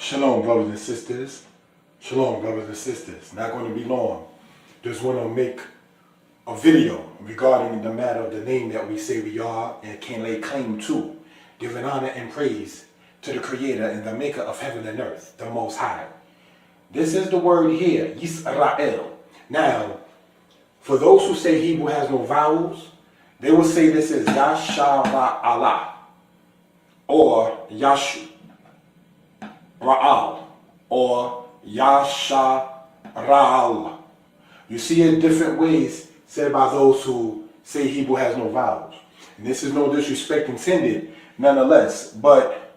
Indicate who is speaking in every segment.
Speaker 1: Shalom, brothers and sisters. Shalom, brothers and sisters. Not going to be long. Just want to make a video regarding the matter of the name that we say we are and can lay claim to, giving honor and praise to the Creator and the Maker of heaven and earth, the Most High. This is the word here, Yisrael. Now, for those who say Hebrew has no vowels, they will say this is Yashara'Allah or Yashu. Ra'al or Yasharal. You see it different ways said by those who say Hebrew has no vowels. And this is no disrespect intended, nonetheless. But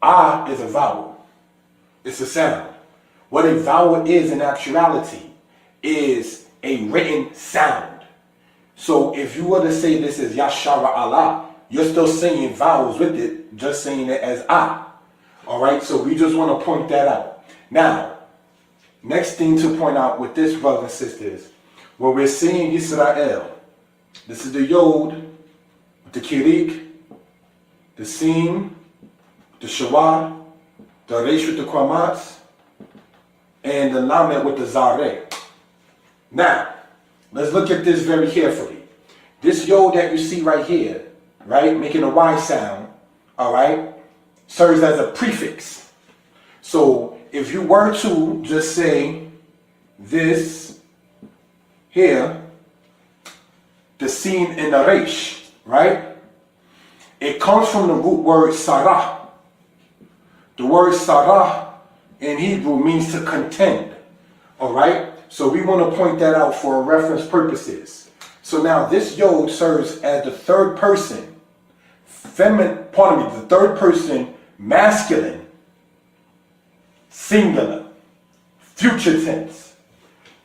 Speaker 1: ah is a vowel. It's a sound. What a vowel is in actuality is a written sound. So if you were to say this is Yashara'Allah, you're still saying vowels with it, just saying it as ah. Alright, so we just want to point that out. Now, next thing to point out with this, brothers and sisters, where we're seeing Israel, this is the Yod, the Kirik, the Sin, the Shawar, the Resh with the Kwamat, and the Lamed with the Zareh. Now, let's look at this very carefully. This Yod that you see right here, right, making a Y sound, alright, serves as a prefix. So if you were to just say this here, the Sin and the Resh, right? It comes from the root word Sarah. The word Sarah in Hebrew means to contend. Alright? So we want to point that out for reference purposes. So now this Yod serves as the third person, the third person masculine, singular, future tense.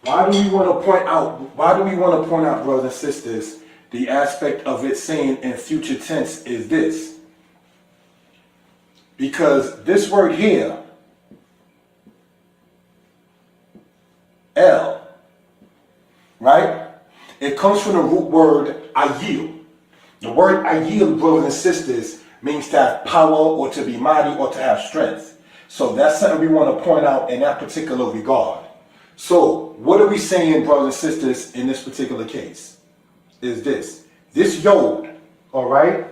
Speaker 1: Why do we want to point out, brothers and sisters, the aspect of it saying in future tense is this? Because this word here, El, right? It comes from the root word ayil. The word ayil, brothers and sisters, means to have power or to be mighty or to have strength. So that's something we want to point out in that particular regard. So what are we saying, brothers and sisters, in this particular case? Is this Yod, all right,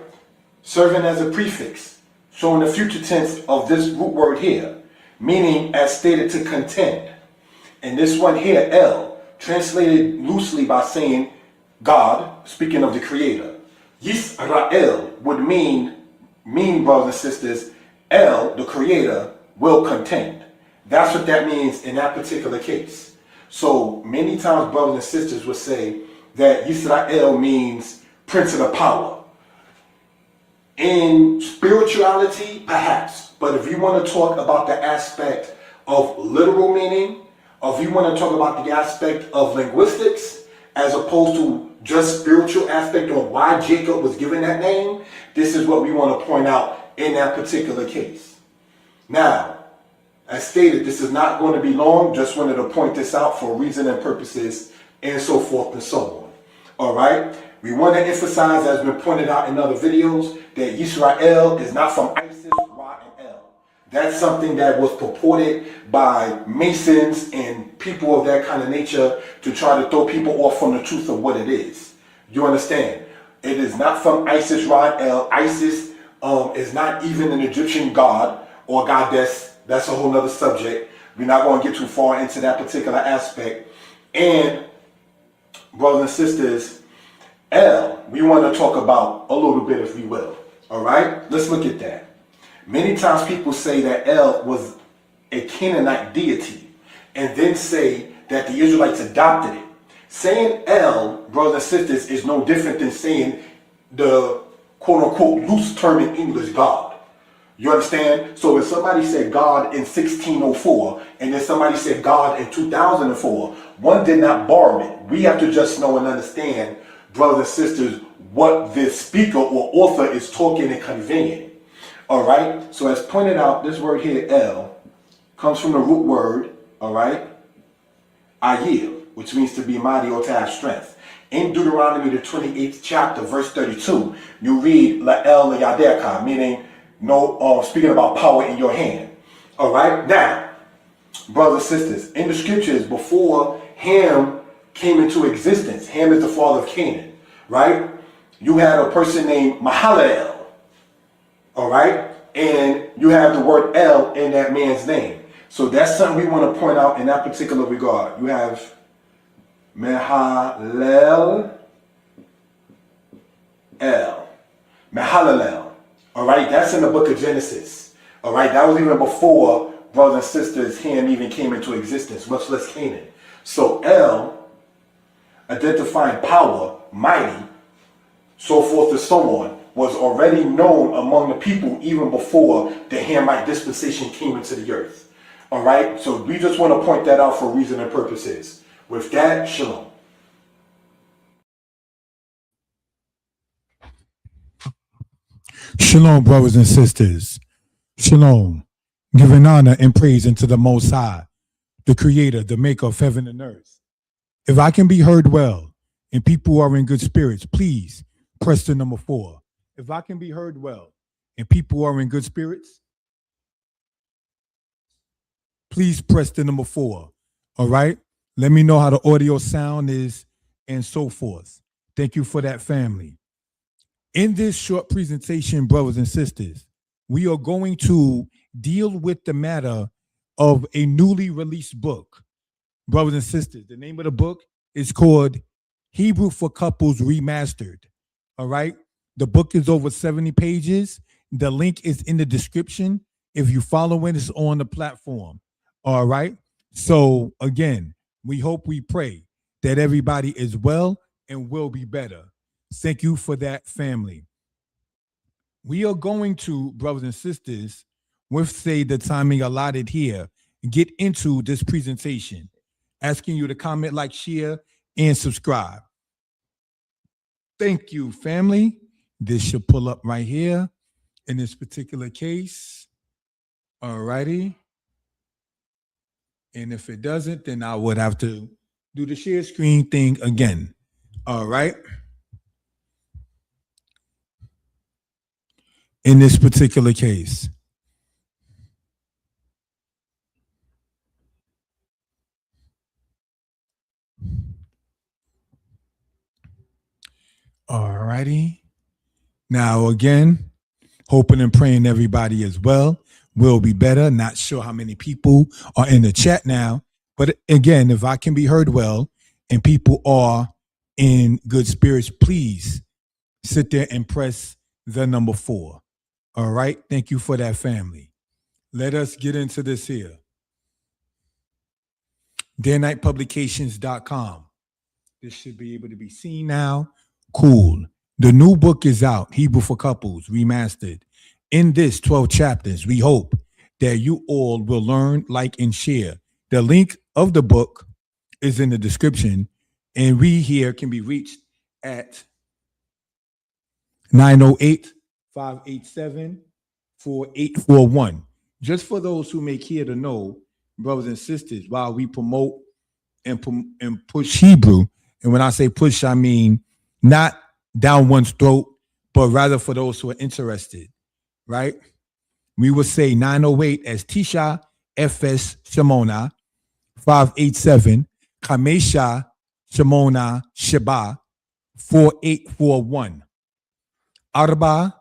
Speaker 1: serving as a prefix, showing the future tense of this root word here, meaning as stated to contend. And this one here, El, translated loosely by saying God, speaking of the Creator. Yisrael would mean, brothers and sisters, El, the Creator, will contend. That's what that means in that particular case. So many times brothers and sisters would say that Yisrael means Prince of the Power. In spirituality, perhaps. But if you want to talk about the aspect of literal meaning, or if you want to talk about the aspect of linguistics, as opposed to just spiritual aspect of why Jacob was given that name, this is what we want to point out in that particular case. Now, as stated, this is not going to be long. Just wanted to point this out for reason and purposes and so forth and so on. All right. We want to emphasize, as been pointed out in other videos, that Yisrael is not from Isis, Ra, and El. That's something that was purported by Masons and people of that kind of nature to try to throw people off from the truth of what it is. You understand? It is not from Isis, Ra, and El. Isis is not even an Egyptian god or goddess. That's a whole other subject. We're not going to get too far into that particular aspect. And brothers and sisters, El, we want to talk about a little bit, if we will. All right? Let's look at that. Many times people say that El was a Canaanite deity and then say that the Israelites adopted it. Saying El, brothers and sisters, is no different than saying the quote-unquote loose term in English, God. You understand? So if somebody said God in 1604 and then somebody said God in 2004, one did not borrow it. We have to just know and understand, brothers and sisters, what the speaker or author is talking and conveying. All right? So as pointed out, this word here, El, comes from the root word, all right, Ayil, which means to be mighty or to have strength. In Deuteronomy, the 28th chapter, verse 32, you read La'el Yadeka, meaning speaking about power in your hand. All right, now, brothers and sisters, in the scriptures, before Ham came into existence, Ham is the father of Canaan, right? You had a person named Mahalalel, all right? And you have the word El in that man's name. So that's something we want to point out in that particular regard. You have Mahalalel, Mahalalel, all right? That's in the book of Genesis, all right? That was even before, brothers and sisters, Ham even came into existence, much less Canaan. So El, identifying power, mighty, so forth and so on, was already known among the people even before the Hamite dispensation came into the earth. All right? So we just want to point that out for reason and purposes. With that, shalom.
Speaker 2: Shalom, brothers and sisters. Shalom. Giving honor and praise unto the Most High, the Creator, the Maker of heaven and earth. If I can be heard well and people are in good spirits, please press the number 4. If I can be heard well and people are in good spirits, please press the number 4. All right? Let me know how the audio sound is and so forth. Thank you for that, family. In this short presentation, brothers and sisters, we are going to deal with the matter of a newly released book. Brothers and sisters, the name of the book is called Hebrew for Couples Remastered. All right? The book is over 70 pages. The link is in the description. If you follow it, it's on the platform. All right? So, again, we hope, we pray that everybody is well and will be better. Thank you for that, family. We are going to, brothers and sisters, with, say, the timing allotted here, get into this presentation. Asking you to comment, like, share, and subscribe. Thank you, family. This should pull up right here in this particular case. All righty. And if it doesn't, then I would have to do the share screen thing again. All right. In this particular case. All righty. Now, again, hoping and praying everybody as well will be better. Not sure how many people are in the chat now. But again, if I can be heard well and people are in good spirits, please sit there and press the number 4. All right. Thank you for that, family. Let us get into this here. Danitepublications.com. This should be able to be seen now. Cool. The new book is out, Hebrew for Couples Remastered. In this 12 chapters, we hope that you all will learn, like, and share. The link of the book is in the description, and we here can be reached at 908-587-4841. Just for those who may care to know, brothers and sisters, while we promote and push Hebrew, and when I say push, I mean not down one's throat, but rather for those who are interested, right? We would say 908 as Tisha FS Shimona 587 Kamesha Shimona Sheba 4841 Arba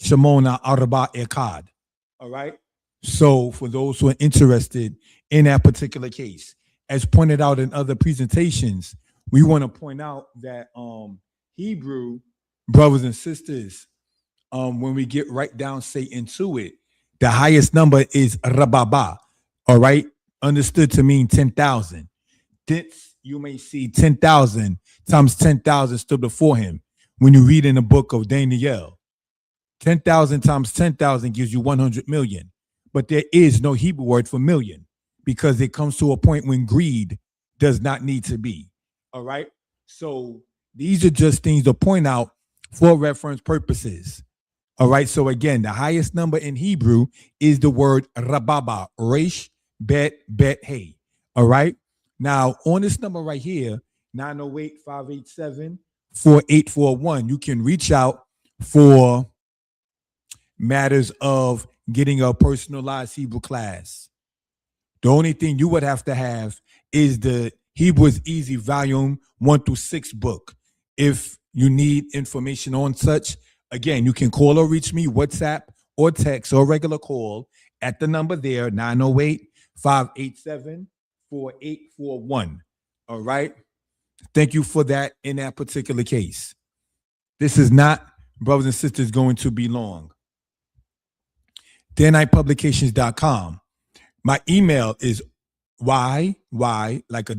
Speaker 2: Shimona Arba Ekad. All right. So for those who are interested in that particular case, as pointed out in other presentations, we want to point out that Hebrew, brothers and sisters, when we get right down, say, into it, the highest number is Rababa, all right? Understood to mean 10,000. Thence you may see 10,000 times 10,000 stood before him when you read in the book of Daniel. 10,000 times 10,000 gives you 100 million. But there is no Hebrew word for million because it comes to a point when greed does not need to be, all right? So these are just things to point out for reference purposes. All right. So again, the highest number in Hebrew is the word rababa, resh, bet, hey. All right. Now on this number right here, 908-587-4841, you can reach out for matters of getting a personalized Hebrew class. The only thing you would have to have is the Hebrew is Easy Volume 1 through 6 book. If you need information on such, again, you can call or reach me, WhatsApp or text or regular call at the number there, 908-587-4841. All right. Thank you for that in that particular case. This is not, brothers and sisters, going to be long. Danitepublications.com. My email is like a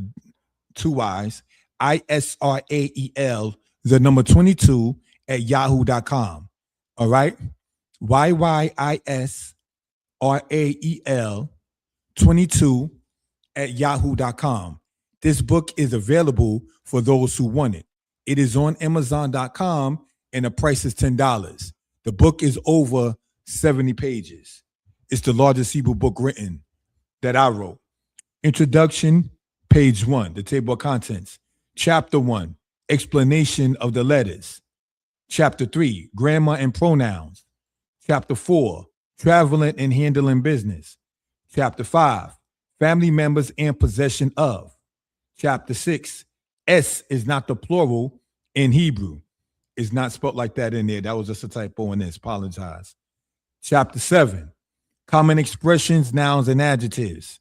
Speaker 2: 2 Y's, ISRAEL, the number 22 at yahoo.com. All right. YYISRAEL 22 at yahoo.com. This book is available for those who want it. It is on Amazon.com and the price is $10. The book is over 70 pages. It's the largest Hebrew book written that I wrote. Introduction, page 1, the table of contents. Chapter 1, explanation of the letters. Chapter 3, grammar and pronouns. Chapter 4, traveling and handling business. Chapter 5, family members and possession of. Chapter 6, S is not the plural in Hebrew. It's not spelled like that in there. That was just a typo in this. Apologize. Chapter 7, common expressions, nouns, and adjectives.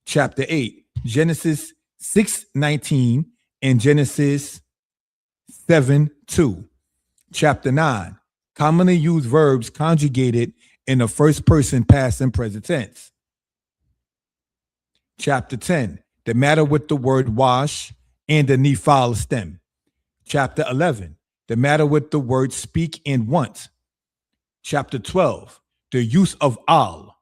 Speaker 2: Chapter 8, Genesis 6:19 and Genesis 7:2. Chapter 9, commonly used verbs conjugated in the first person past and present tense. Chapter 10, the matter with the word wash and the nephal stem. Chapter 11, the matter with the word speak and want. Chapter 12, the use of al.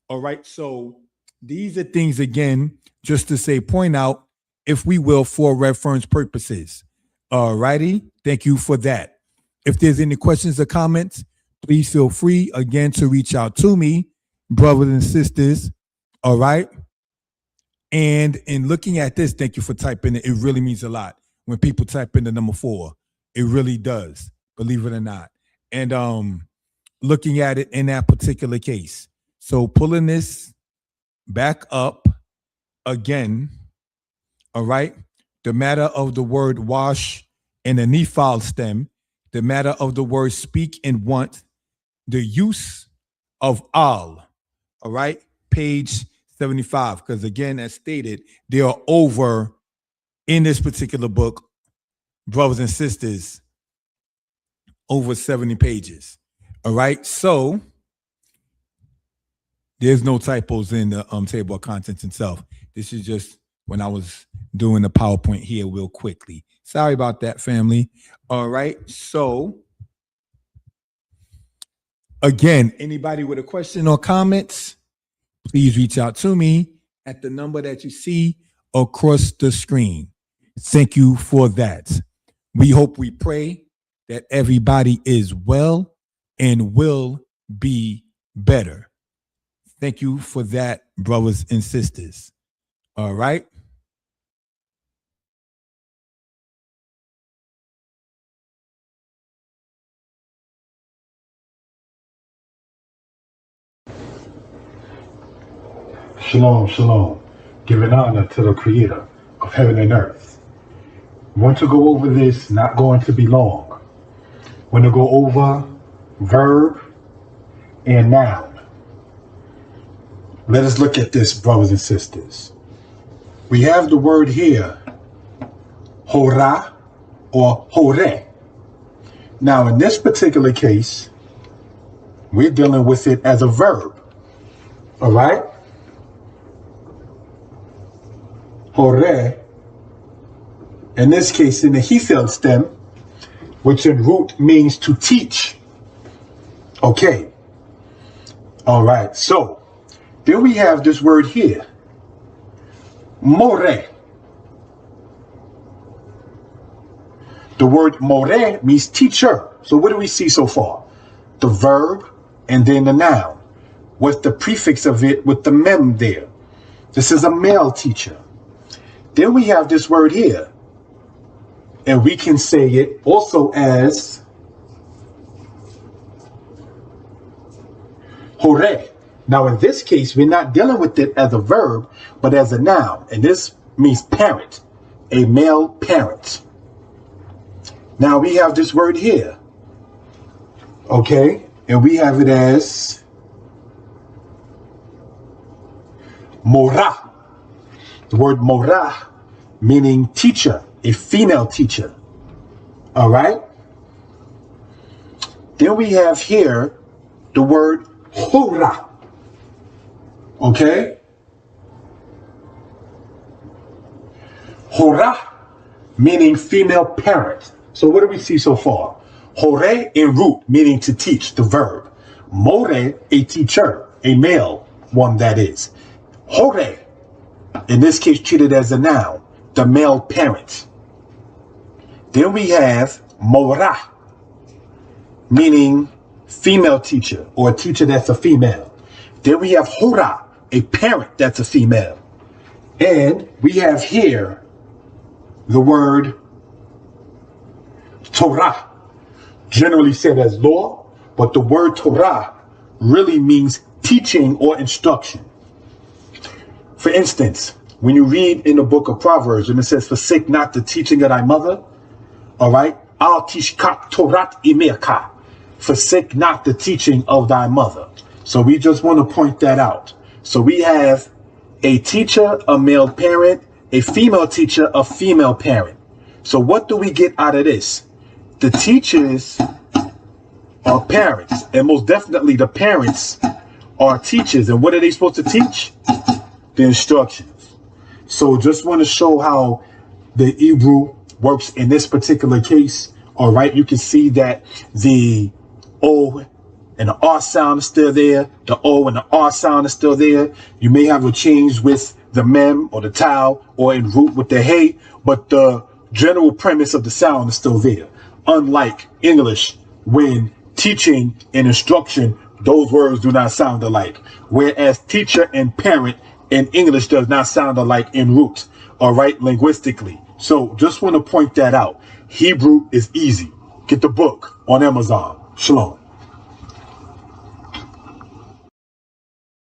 Speaker 2: All right, so these are things, again, just to say, point out, if we will, for reference purposes. All righty, thank you for that. If there's any questions or comments, please feel free, again, to reach out to me, brothers and sisters. All right. And in looking at this, thank you for typing it. It really means a lot when people type in the number 4. It really does, believe it or not. And looking at it in that particular case. So pulling this back up again. All right. The matter of the word wash and the nephal stem. The matter of the word speak and want. The use of al. All right. Page 75. Because again, as stated, there are over in this particular book, brothers and sisters, over 70 pages. All right. So there's no typos in the table of contents itself. This is just when I was doing the PowerPoint here real quickly. Sorry about that, family. All right. So again, anybody with a question or comments, please reach out to me at the number that you see across the screen. Thank you for that. We hope, we pray that everybody is well and will be better. Thank you for that, brothers and sisters. All right.
Speaker 1: Shalom, shalom. Giving honor to the creator of heaven and earth. Want to go over this, not going to be long. Want to go over verb and noun. Let us look at this, brothers and sisters. We have the word here, hora or hore. Now, in this particular case, we're dealing with it as a verb. All right? Hore, in this case, in the Hefel stem, which in root means to teach. Okay. All right. So, then we have this word here, more. The word more means teacher. So what do we see so far? The verb and then the noun with the prefix of it with the mem there. This is a male teacher. Then we have this word here, and we can say it also as Hore. Now, in this case, we're not dealing with it as a verb, but as a noun. And this means parent, a male parent. Now, we have this word here. Okay? And we have it as Morah. The word Morah, meaning teacher, a female teacher. All right? Then we have here the word Hora. Okay? Hora, meaning female parent. So what do we see so far? Hore in root, meaning to teach, the verb. More, a teacher, a male one that is. Hore, in this case treated as a noun, the male parent. Then we have Morah, meaning female teacher or a teacher that's a female. Then we have Hora, a parent that's a female. And we have here the word Torah, generally said as law, but the word Torah really means teaching or instruction. For instance, when you read in the book of Proverbs and it says, forsake not the teaching of thy mother, all right, al tishkat Torat imerka, forsake not the teaching of thy mother. So we just want to point that out. So we have a teacher, a male parent, a female teacher, a female parent. So what do we get out of this? The teachers are parents, and most definitely the parents are teachers. And what are they supposed to teach? The instructions. So just want to show how the Hebrew works in this particular case. All right, you can see that the O and the R sound is still there. The O and the R sound is still there. You may have a change with the mem or the tau or in root with the hey, but the general premise of the sound is still there. Unlike English, when teaching and instruction, those words do not sound alike. Whereas teacher and parent in English does not sound alike in root, all right, linguistically. So just want to point that out. Hebrew is easy. Get the book on Amazon. Shalom.